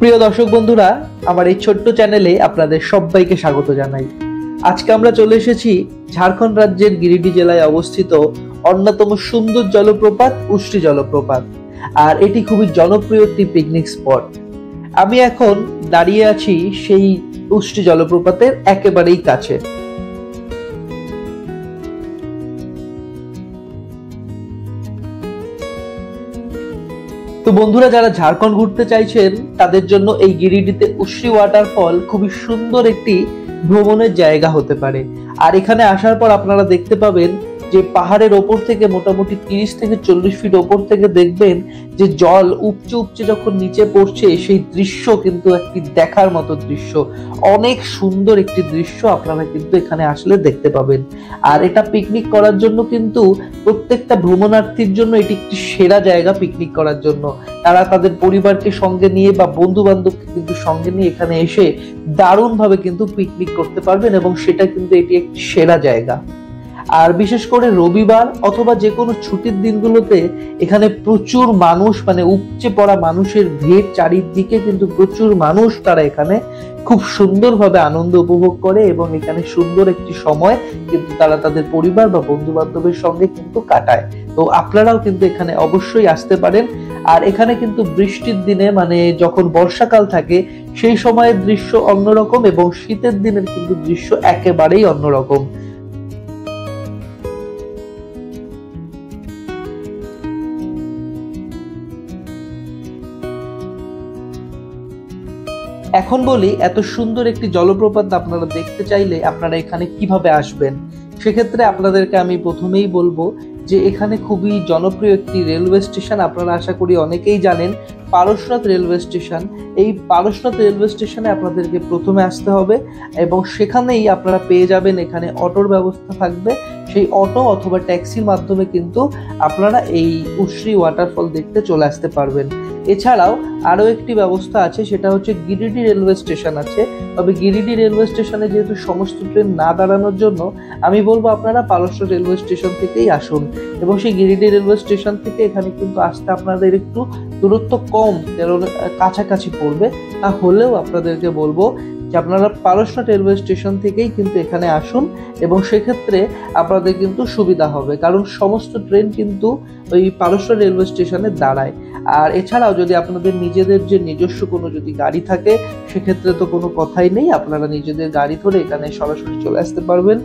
প্রিয় দর্শক বন্ধুরা, আমার এই ছোট্ট চ্যানেলে আপনাদের সবাইকে স্বাগত জানাই। আজকে আমরা চলে এসেছি ঝাড়খণ্ড রাজ্যের গিরিডি জেলায় অবস্থিত অন্যতম সুন্দর জলপ্রপাত উষ্ট্রি জলপ্রপাত। আর এটি খুবই জনপ্রিয় একটি পিকনিক স্পট। আমি এখন দাঁড়িয়ে আছি সেই উষ্ট্রি জলপ্রপাতের একেবারেই কাছে। তো বন্ধুরা, যারা ঝাড়খণ্ড ঘুরতে চাইছেন তাদের জন্য এই গিরিডিতে উষ্ট্রি ওয়াটারফল খুবই সুন্দর একটি ভ্রমণের জায়গা হতে পারে। আর এখানে আসার পর আপনারা দেখতে পাবেন যে পাহাড়ের ওপর থেকে মোটামুটি 30 থেকে 40 ফিট ওপর থেকে দেখবেন যে জল উপচে উপচে যখন নিচে পড়ছে, সেই দৃশ্য কিন্তু একটি দেখার মতো দৃশ্য। অনেক সুন্দর একটি দৃশ্য আপনারা কিন্তু এখানে আসলে দেখতে পাবেন। আর এটা পিকনিক করার জন্য কিন্তু প্রত্যেকটা ভ্রমণার্থীর জন্য এটি একটি সেরা জায়গা পিকনিক করার জন্য। তারা তাদের পরিবারকে সঙ্গে নিয়ে বা বন্ধু বান্ধবকে কিন্তু সঙ্গে নিয়ে এখানে এসে দারুণ ভাবে কিন্তু পিকনিক করতে পারবেন, এবং সেটা কিন্তু এটি একটি সেরা জায়গা। আর বিশেষ করে রবিবার অথবা যে কোনো ছুটির দিনগুলোতে এখানে প্রচুর মানুষ, মানে উপচে পড়া মানুষের ভিড়, চারিদিকে কিন্তু প্রচুর মানুষ, তারা এখানে খুব সুন্দরভাবে আনন্দ উপভোগ করে এবং এখানে সুন্দর একটি সময় কিন্তু তারা তাদের পরিবার বা বন্ধু বান্ধবের সঙ্গে কিন্তু কাটায়। তো আপনারাও কিন্তু এখানে অবশ্যই আসতে পারেন। আর এখানে কিন্তু বৃষ্টির দিনে, মানে যখন বর্ষাকাল থাকে সেই সময়ের দৃশ্য অন্যরকম, এবং শীতের দিনের কিন্তু দৃশ্য একেবারেই অন্যরকম। এখন বলি, এত সুন্দর একটি জলপ্রপাত আপনারা দেখতে চাইলে আপনারা এখানে কিভাবে আসবেন। সেক্ষেত্রে আপনাদেরকে আমি প্রথমেই বলবো যে এখানে খুবই জনপ্রিয় একটি রেলওয়ে স্টেশন, আপনারা আশা করি অনেকেই জানেন, পারশনাথ রেলওয়ে স্টেশন। এই পারশনাথ রেলওয়ে স্টেশনে আপনাদেরকে প্রথমে আসতে হবে, এবং সেখানেই আপনারা পেয়ে যাবেন এখানে অটোর ব্যবস্থা থাকবে। সেই অটো অথবা ট্যাক্সির মাধ্যমে কিন্তু আপনারা এই উষ্ট্রি ওয়াটারফল দেখতে চলে আসতে পারবেন। এছাড়াও আরো একটি ব্যবস্থা আছে, সেটা হচ্ছে গিরিডি রেলওয়ে স্টেশন আছে। তবে গিরিডি রেলওয়ে স্টেশনে যেহেতু সমস্ত ট্রেন না দাঁড়ানোর জন্য আমি বলবো আপনারা পারশনাথ রেলওয়ে স্টেশন থেকেই আসুন, এবং সেই গিরিডি রেলওয়ে স্টেশন থেকে এখানে কিন্তু আসতে আপনাদের একটু দূরত্ব কম, কারণ কাছাকাছি পড়বে। তাহলেও আপনাদেরকে বলবো যে আপনারা পারশনাথ রেলওয়ে স্টেশন থেকেই কিন্তু এখানে আসুন, এবং সেক্ষেত্রে আপনাদের কিন্তু সুবিধা হবে, কারণ সমস্ত ট্রেন কিন্তু ওই পারশনাথ রেলওয়ে স্টেশনে দাঁড়ায়। আর এছাড়াও যদি আপনাদের নিজেদের যে নিজস্ব কোনো যদি গাড়ি থাকে, সেক্ষেত্রে তো কোনো কথাই নেই, আপনারা নিজেদের গাড়ি ধরে এখানে সরাসরি চলে আসতে পারবেন।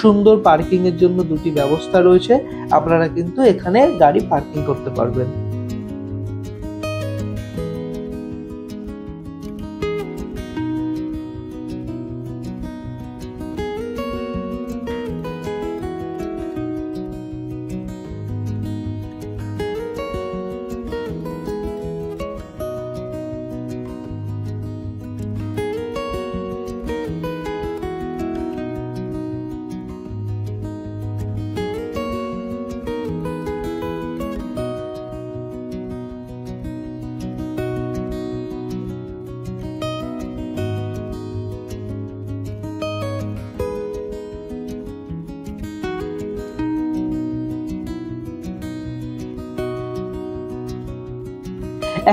সুন্দর পার্কিং এর জন্য দুটি ব্যবস্থা রয়েছে, আপনারা কিন্তু এখানে গাড়ি পার্কিং করতে পারবেন।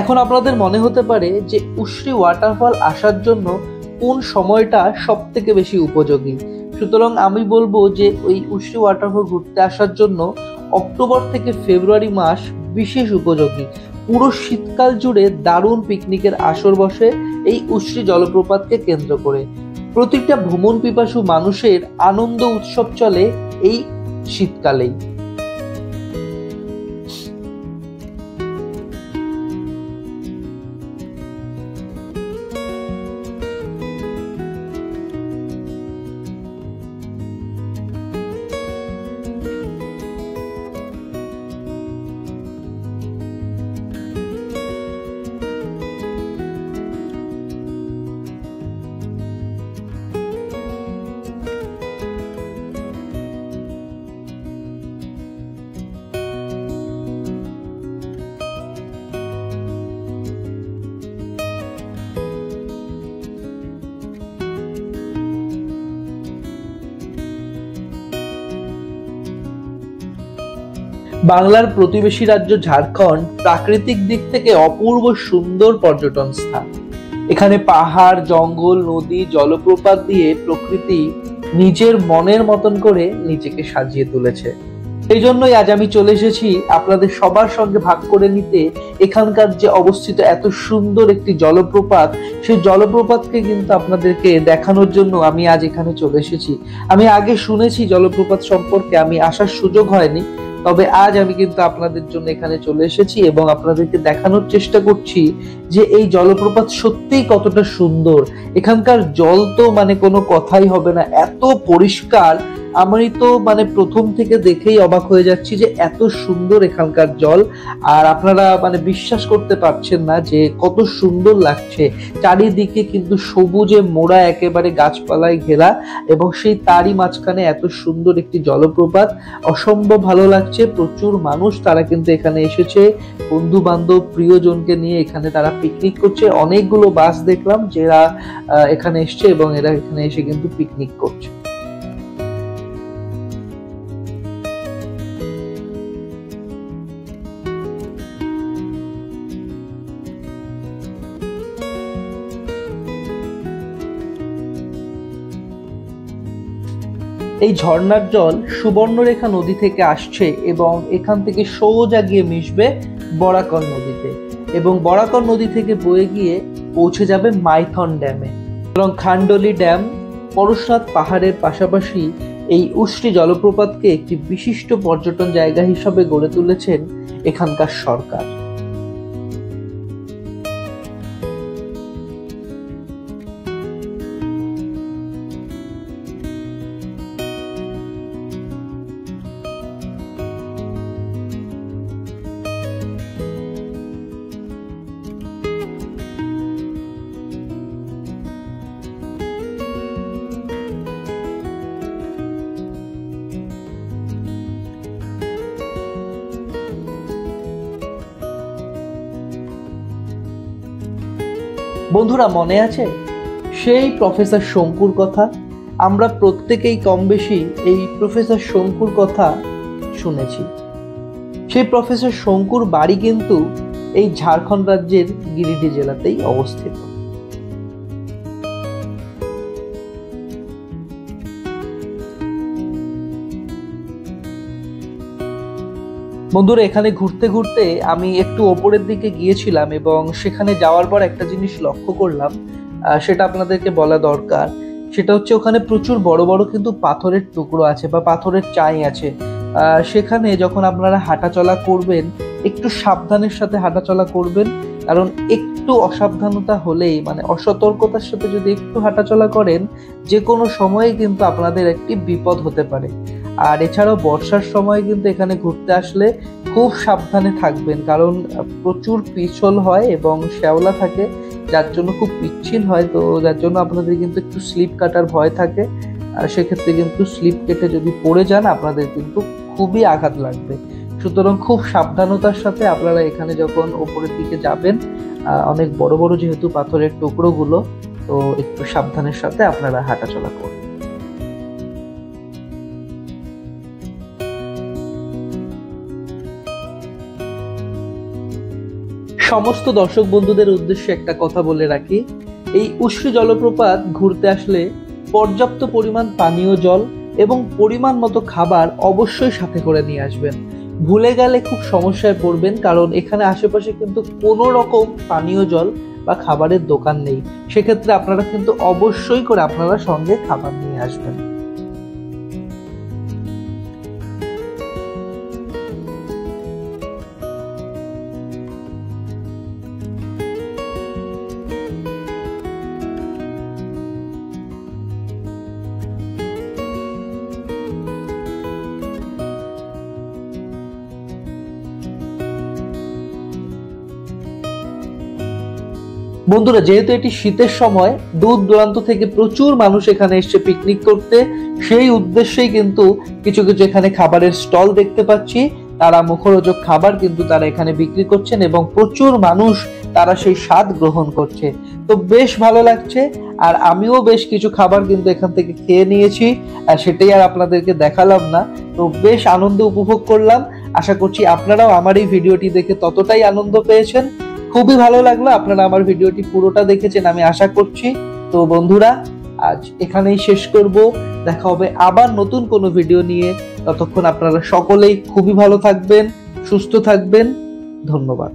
এখন আপনাদের মনে হতে পারে যে উষ্ট্রি ওয়াটারফল আসার জন্য কোন সময়টা সব থেকে বেশি উপযোগী। সুতরাং আমি বলবো যে ওই উষ্ট্রি ওয়াটারফল ঘুরতে আসার জন্য অক্টোবর থেকে ফেব্রুয়ারি মাস বিশেষ উপযোগী। পুরো শীতকাল জুড়ে দারুণ পিকনিকের আসর বসে এই উষ্ট্রি জলপ্রপাতকে কেন্দ্র করে। প্রতিটা ভ্রমণ পিপাসু মানুষের আনন্দ উৎসব চলে এই শীতকালেই। বাংলার প্রতিবেশী রাজ্য ঝাড়খণ্ড প্রাকৃতিক দিক থেকে অপূর্ব সুন্দর পর্যটন স্থান। এখানে পাহাড়, জঙ্গল, নদী, জলপ্রপাত দিয়ে প্রকৃতি নিজের মনের মতন করে নিজেকে সাজিয়ে তুলেছে। এই জন্যই আজ আমি চলে এসেছি আপনাদের সবার সঙ্গে ভাগ করে নিতে এখানকার যে অবস্থিত এত সুন্দর একটি জলপ্রপাত, সেই জলপ্রপাতকে কিন্তু আপনাদেরকে দেখানোর জন্য আমি আজ এখানে চলে এসেছি। আমি আগে শুনেছি জলপ্রপাত সম্পর্কে, আমি আসার সুযোগ হয়নি, তবে আজ আমি কিন্তু আপনাদের জন্য এখানে চলে এসেছি এবং আপনাদেরকে দেখানোর চেষ্টা করছি যে এই জলপ্রপাত সত্যিই কতটা সুন্দর। এখানকার জল তো মানে কোনো কথাই হবে না, এত পরিষ্কার। আমি তো মানে প্রথম থেকে দেখেই অবাক হয়ে যাচ্ছি যে এত সুন্দর এখানকার জল। আর আপনারা মানে বিশ্বাস করতে পারছেন না যে কত সুন্দর লাগছে। চারিদিকে কিন্তু সবুজে মোড়া, একেবারে গাছপালায় ঘেরা, এবং সেই তারই মাঝখানে এত সুন্দর একটি জলপ্রপাত। অসম্ভব ভালো লাগছে। প্রচুর মানুষ তারা কিন্তু এখানে এসেছে, বন্ধু বান্ধব প্রিয়জনকে নিয়ে এখানে তারা পিকনিক করছে। অনেকগুলো বাস দেখলাম যারা এখানে এসছে এবং এরা এখানে এসে কিন্তু পিকনিক করছে। এই ঝর্ণার জল সুবর্ণরেখা নদী থেকে আসছে এবং এখান থেকে সোজা গিয়ে মিশবে বরাকর নদীতে, এবং বরাকর নদী থেকে বয়ে গিয়ে পৌঁছে যাবে মাইথন ড্যামে। এবং খান্ডলি ড্যাম, পরশনাথ পাহাড়ের পাশাপাশি এই উষ্ট্রি জলপ্রপাতকে একটি বিশিষ্ট পর্যটন জায়গা হিসাবে গড়ে তুলেছেন এখানকার সরকার। বন্ধুরা, মনে আছে সেই প্রফেসর শঙ্কুর কথা? আমরা প্রত্যেকেই কম বেশি এই প্রফেসর শঙ্কুর কথা শুনেছি। সেই প্রফেসর শঙ্কুর বাড়ি কিন্তু এই ঝাড়খণ্ড রাজ্যের গিরিডি জেলাতেই অবস্থিত। বন্ধুরা, এখানে ঘুরতে ঘুরতে আমি একটু ওপরের দিকে গিয়েছিলাম এবং সেখানে যাওয়ার পর একটা জিনিস লক্ষ্য করলাম, সেটা আপনাদেরকে বলা দরকার। সেটা হচ্ছে ওখানে প্রচুর বড় বড় কিন্তু পাথরের টুকরো আছে বা পাথরের চাই আছে। সেখানে যখন আপনারা হাঁটাচলা করবেন একটু সাবধানের সাথে হাঁটাচলা করবেন, কারণ একটু অসাবধানতা হলেই মানে অসতর্কতার সাথে যদি একটু হাঁটাচলা করেন, যে কোনো সময়ে কিন্তু আপনাদের একটি বিপদ হতে পারে। আর এছাড়াও বর্ষার সময় কিন্তু এখানে ঘুরতে আসলে খুব সাবধানে থাকবেন, কারণ প্রচুর পিছল হয় এবং শ্যাওলা থাকে, যার জন্য খুব পিচ্ছিল হয়। তো যার জন্য আপনাদের কিন্তু একটু স্লিপ কাটার ভয় থাকে। আর সেক্ষেত্রে কিন্তু স্লিপ কেটে যদি পড়ে যান আপনাদের কিন্তু খুবই আঘাত লাগবে। সুতরাং খুব সাবধানতার সাথে আপনারা এখানে যখন ওপরের দিকে যাবেন, অনেক বড় বড় যেহেতু পাথরের টুকরোগুলো, তো একটু সাবধানের সাথে আপনারা হাঁটাচলা করবেন। সমস্ত দর্শক বন্ধুদের উদ্দেশ্যে একটা কথা বলে রাখি, এই উষ্ট্রি জলপ্রপাত ঘুরতে আসলে পর্যাপ্ত পরিমাণ পানীয় জল এবং পরিমাণ মতো খাবার অবশ্যই সাথে করে নিয়ে আসবেন। ভুলে গেলে খুব সমস্যায় পড়বেন, কারণ এখানে আশেপাশে কিন্তু কোনো রকম পানীয় জল বা খাবারের দোকান নেই। সেক্ষেত্রে আপনারা কিন্তু অবশ্যই করে আপনারা সঙ্গে খাবার নিয়ে আসবেন। বন্ধুরা, যেহেতু এটি শীতের সময়, দূর দূরান্ত থেকে প্রচুর মানুষ এখানে এসছে পিকনিক করতে। সেই উদ্দেশ্যেই কিন্তু কিছু কিছু এখানে খাবারের স্টল দেখতে পাচ্ছি। তারা মুখরোচক খাবার কিন্তু তারা এখানে বিক্রি করছেন এবং প্রচুর মানুষ তারা সেই স্বাদ গ্রহণ করছে। তো বেশ ভালো লাগছে। আর আমিও বেশ কিছু খাবার কিন্তু এখান থেকে খেয়ে নিয়েছি, আর সেটাই আর আপনাদেরকে দেখালাম না। তো বেশ আনন্দ উপভোগ করলাম। আশা করছি আপনারাও আমার এই ভিডিওটি দেখে ততটাই আনন্দ পেয়েছেন। খুবই ভালো লাগলো, আপনারা আমার ভিডিওটি পুরোটা দেখেছেন আমি আশা করছি। তো বন্ধুরা, আজ এখানেই শেষ করব। দেখা হবে আবার নতুন কোনো ভিডিও নিয়ে। ততক্ষণ আপনারা সকলেই খুবই ভালো থাকবেন, সুস্থ থাকবেন। ধন্যবাদ।